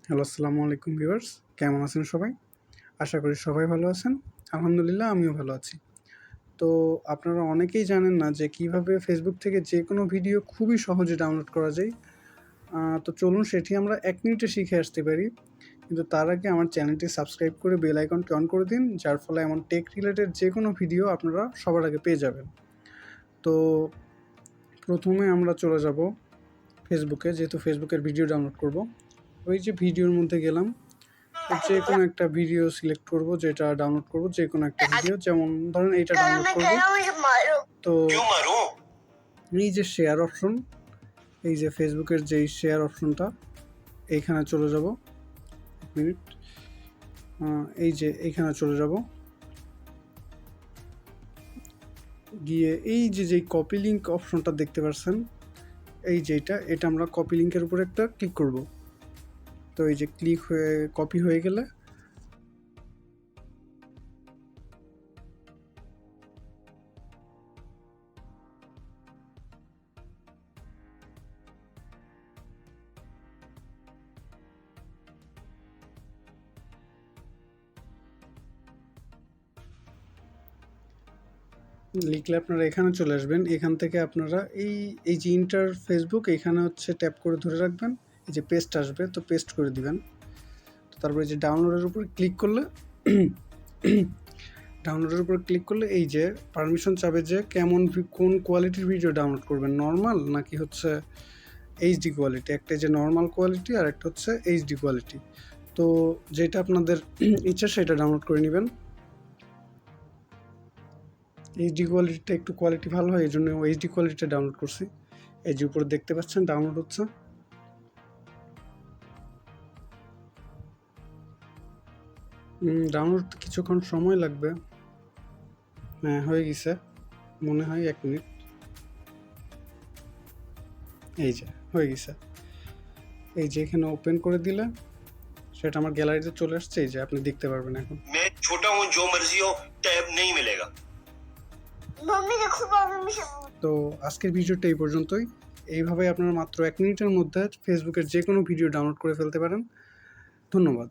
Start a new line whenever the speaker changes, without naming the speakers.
Hello, আসসালামু আলাইকুম viewers. কেমন আছেন সবাই? আশা করি সবাই ভালো আছেন। আলহামদুলিল্লাহ আমিও ভালো আছি। তো আপনারা অনেকেই জানেন না যে কিভাবে ফেসবুক থেকে যেকোনো ভিডিও খুবই সহজে ডাউনলোড করা যায়। তো চলুন সেটি আমরা ১ মিনিটে শিখে আসতে পারি। কিন্তু তার আগে আমার চ্যানেলটি সাবস্ক্রাইব করে বেল আইকনটি অন করে দিন, যার ফলে এমন টেক রিলেটেড যেকোনো ভিডিও আপনারা সবার আগে পেয়ে যাবেন। তো প্রথমে আমরা চলে যাব ফেসবুকে, যেহেতু ফেসবুকের ভিডিও ডাউনলোড করব। ওই যে ভিডিওর মধ্যে গেলাম, যে কোনো একটা ভিডিও সিলেক্ট করব, যেটা ডাউনলোড করব, যে কোনো একটা ভিডিও, যেমন ধরেন এইটা ডাউনলোড করব। তো এই যে শেয়ার অপশন, এই যে ফেসবুকের যেই শেয়ার অপশনটা, এইখানে চলে যাব। 1 মিনিট, এই যে এইখানে চলে যাব, গিয়ে এই যে যেই কপি লিঙ্ক অপশনটা দেখতে পাচ্ছেন, এই যে এটা আমরা কপি লিঙ্কের উপরে একটা ক্লিক করব। তো এই যে ক্লিক হয়ে কপি হয়ে গেলে লিখলে আপনারা এখানে চলে আসবেন। এখান থেকে আপনারা এই যে ইন্টার ফেসবুক, এখানে হচ্ছে ট্যাপ করে ধরে রাখবেন। এই যে পেস্ট আসবে, তো পেস্ট করে দিবেন। তো তারপরে এই যে ডাউনলোডের উপর ক্লিক করলে এই যে পারমিশন চাবে যে কোন কোয়ালিটির ভিডিও ডাউনলোড করবেন, নর্মাল নাকি হচ্ছে এইচডি কোয়ালিটি। একটা যে নর্মাল কোয়ালিটি আর একটা হচ্ছে এইচডি কোয়ালিটি। তো যেটা আপনাদের ইচ্ছা সেটা ডাউনলোড করে নেবেন। এইচডি কোয়ালিটিটা একটু কোয়ালিটি ভালো হয়, এই জন্য এইচডি কোয়ালিটিটা ডাউনলোড করছি। এই যে উপরে দেখতে পাচ্ছেন ডাউনলোড হচ্ছে। ডাউনলোড কিছুক্ষণ সময় লাগবে। হ্যাঁ, হয়ে গেছে মনে হয়, 1 মিনিট। এই যে হয়ে গেছে। এই যে এখানে ওপেন করে দিলে সেটা আমার গ্যালারিতে চলে আসছে। এই যে আপনি দেখতে পারবেন এখন।
मैं छोटा हूँ, जो मर्जी हो टैब नहीं मिलेगा।
তো আজকের ভিডিওটা এই পর্যন্তই। এইভাবে আপনারা মাত্র 1 মিনিটের মধ্যে ফেসবুকের যে কোনো ভিডিও ডাউনলোড করে ফেলতে পারেন। ধন্যবাদ।